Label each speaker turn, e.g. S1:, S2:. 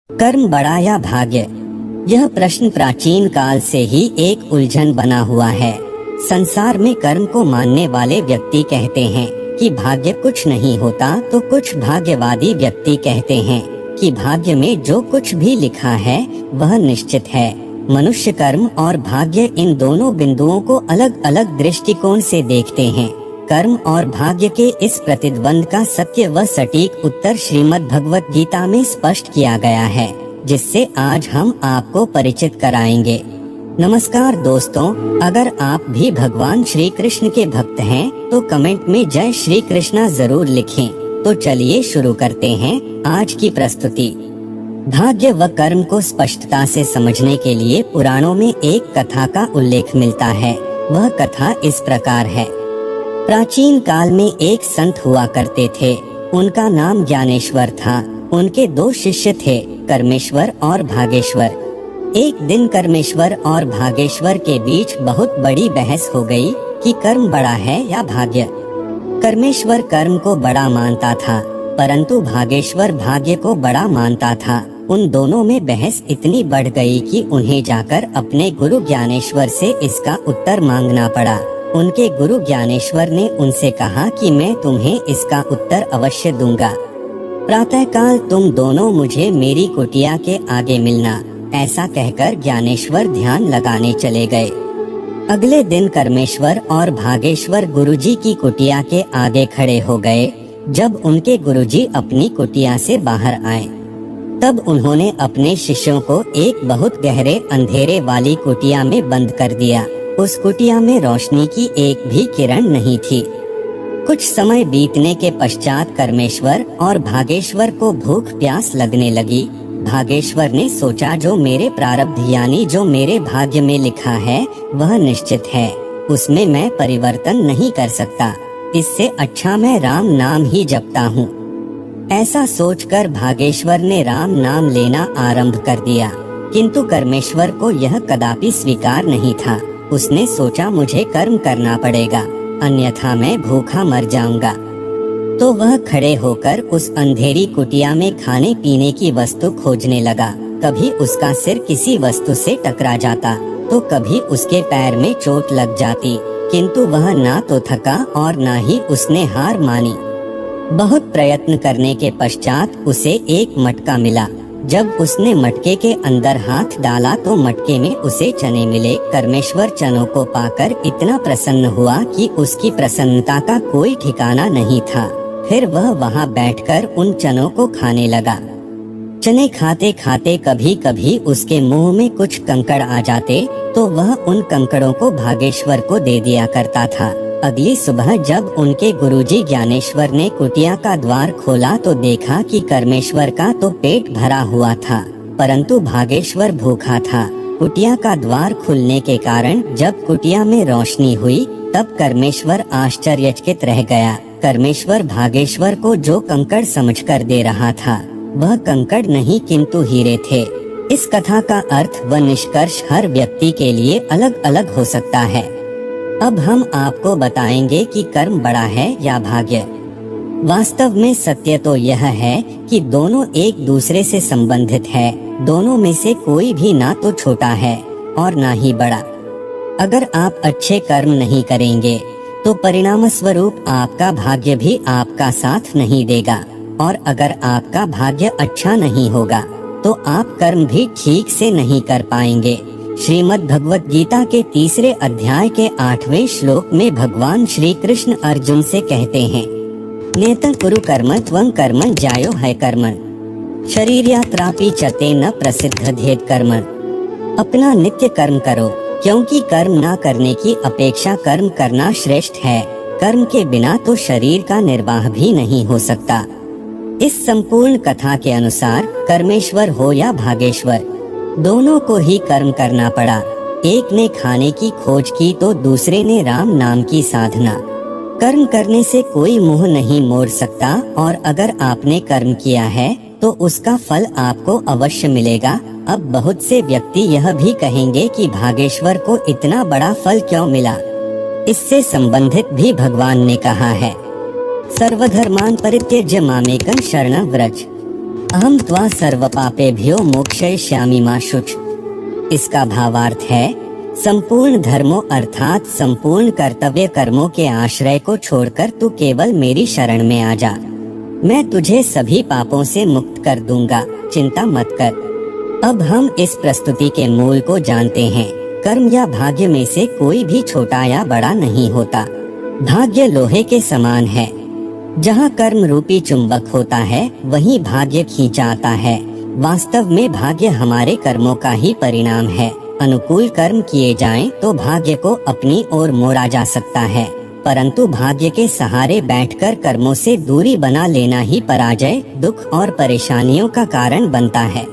S1: कर्म बड़ा या भाग्य? यह प्रश्न प्राचीन काल से ही एक उलझन बना हुआ है। संसार में कर्म को मानने वाले व्यक्ति कहते हैं कि भाग्य कुछ नहीं होता, तो कुछ भाग्यवादी व्यक्ति कहते हैं कि भाग्य में जो कुछ भी लिखा है वह निश्चित है। मनुष्य कर्म और भाग्य इन दोनों बिंदुओं को अलग अलग दृष्टिकोण से देखते हैं। कर्म और भाग्य के इस प्रतिद्वंद का सत्य व सटीक उत्तर श्रीमद् भगवत गीता में स्पष्ट किया गया है, जिससे आज हम आपको परिचित कराएंगे। नमस्कार दोस्तों, अगर आप भी भगवान श्री कृष्ण के भक्त हैं तो कमेंट में जय श्री कृष्णा जरूर लिखें। तो चलिए शुरू करते हैं आज की प्रस्तुति। भाग्य व कर्म को स्पष्टता से समझने के लिए पुराणों में एक कथा का उल्लेख मिलता है। वह कथा इस प्रकार है। प्राचीन काल में एक संत हुआ करते थे। उनका नाम ज्ञानेश्वर था। उनके दो शिष्य थे, कर्मेश्वर और भागेश्वर। एक दिन कर्मेश्वर और भागेश्वर के बीच बहुत बड़ी बहस हो गई कि कर्म बड़ा है या भाग्य। कर्मेश्वर कर्म को बड़ा मानता था, परंतु भागेश्वर भाग्य को बड़ा मानता था। उन दोनों में बहस इतनी बढ़ गई कि उन्हें जाकर अपने गुरु ज्ञानेश्वर से इसका उत्तर मांगना पड़ा। उनके गुरु ज्ञानेश्वर ने उनसे कहा कि मैं तुम्हें इसका उत्तर अवश्य दूंगा। प्रातःकाल तुम दोनों मुझे मेरी कुटिया के आगे मिलना। ऐसा कहकर ज्ञानेश्वर ध्यान लगाने चले गए। अगले दिन कर्मेश्वर और भागेश्वर गुरुजी की कुटिया के आगे खड़े हो गए। जब उनके गुरुजी अपनी कुटिया से बाहर आए, तब उन्होंने अपने शिष्यों को एक बहुत गहरे अंधेरे वाली कुटिया में बंद कर दिया। उस कुटिया में रोशनी की एक भी किरण नहीं थी। कुछ समय बीतने के पश्चात कर्मेश्वर और भागेश्वर को भूख प्यास लगने लगी। भागेश्वर ने सोचा, जो मेरे प्रारब्ध यानी जो मेरे भाग्य में लिखा है वह निश्चित है, उसमें मैं परिवर्तन नहीं कर सकता। इससे अच्छा मैं राम नाम ही जपता हूँ। ऐसा सोचकर भागेश्वर ने राम नाम लेना आरंभ कर दिया, किंतु कर्मेश्वर को यह कदापि स्वीकार नहीं था। उसने सोचा, मुझे कर्म करना पड़ेगा, अन्यथा मैं भूखा मर जाऊंगा। तो वह खड़े होकर उस अंधेरी कुटिया में खाने पीने की वस्तु खोजने लगा। कभी उसका सिर किसी वस्तु से टकरा जाता, तो कभी उसके पैर में चोट लग जाती, किंतु वह ना तो थका और ना ही उसने हार मानी। बहुत प्रयत्न करने के पश्चात उसे एक मटका मिला। जब उसने मटके के अंदर हाथ डाला तो मटके में उसे चने मिले। कर्मेश्वर चनों को पाकर इतना प्रसन्न हुआ कि उसकी प्रसन्नता का कोई ठिकाना नहीं था। फिर वह वहां बैठकर उन चनों को खाने लगा। चने खाते खाते कभी कभी उसके मुंह में कुछ कंकड़ आ जाते, तो वह उन कंकड़ों को भागेश्वर को दे दिया करता था। अगली सुबह जब उनके गुरुजी ज्ञानेश्वर ने कुटिया का द्वार खोला तो देखा कि कर्मेश्वर का तो पेट भरा हुआ था, परंतु भागेश्वर भूखा था। कुटिया का द्वार खुलने के कारण जब कुटिया में रोशनी हुई, तब कर्मेश्वर आश्चर्यचकित रह गया। कर्मेश्वर भागेश्वर को जो कंकड़ समझकर दे रहा था, वह कंकड़ नहीं किंतु हीरे थे। इस कथा का अर्थ व निष्कर्ष हर व्यक्ति के लिए अलग अलग हो सकता है। अब हम आपको बताएंगे कि कर्म बड़ा है या भाग्य। वास्तव में सत्य तो यह है कि दोनों एक दूसरे से संबंधित है। दोनों में से कोई भी ना तो छोटा है और ना ही बड़ा। अगर आप अच्छे कर्म नहीं करेंगे तो परिणाम स्वरूप आपका भाग्य भी आपका साथ नहीं देगा, और अगर आपका भाग्य अच्छा नहीं होगा तो आप कर्म भी ठीक से नहीं कर पाएंगे। श्रीमद् भगवत गीता के 3 अध्याय के 8वें श्लोक में भगवान श्री कृष्ण अर्जुन से कहते हैं, नेतं कुरु कर्म त्वं कर्मं जायो है कर्मण शरीर्यात्रापि चते न प्रसिद्धेद कर्मण। अपना नित्य कर्म करो, क्योंकि कर्म ना करने की अपेक्षा कर्म करना श्रेष्ठ है। कर्म के बिना तो शरीर का निर्वाह भी नहीं हो सकता। इस संपूर्ण कथा के अनुसार कर्मेश्वर हो या भागेश्वर, दोनों को ही कर्म करना पड़ा। एक ने खाने की खोज की तो दूसरे ने राम नाम की साधना। कर्म करने से कोई मुंह नहीं मोड़ सकता, और अगर आपने कर्म किया है तो उसका फल आपको अवश्य मिलेगा। अब बहुत से व्यक्ति यह भी कहेंगे कि भागेश्वर को इतना बड़ा फल क्यों मिला। इससे संबंधित भी भगवान ने कहा है, सर्वधर्मान परित्यज्य मामेकं शरणं व्रज। अहम त्वा सर्व पापेभ्यो मोक्षयिष्यामि मा शुच। इसका भावार्थ है, संपूर्ण धर्मों अर्थात संपूर्ण कर्तव्य कर्मों के आश्रय को छोड़कर तू केवल मेरी शरण में आ जा, मैं तुझे सभी पापों से मुक्त कर दूंगा, चिंता मत कर। अब हम इस प्रस्तुति के मूल को जानते हैं। कर्म या भाग्य में से कोई भी छोटा या बड़ा नहीं होता। भाग्य लोहे के समान है। जहाँ कर्म रूपी चुंबक होता है वहीं भाग्य खींचा आता है। वास्तव में भाग्य हमारे कर्मों का ही परिणाम है। अनुकूल कर्म किए जाएं तो भाग्य को अपनी ओर मोड़ा जा सकता है, परंतु भाग्य के सहारे बैठकर कर्मों से दूरी बना लेना ही पराजय, दुख और परेशानियों का कारण बनता है।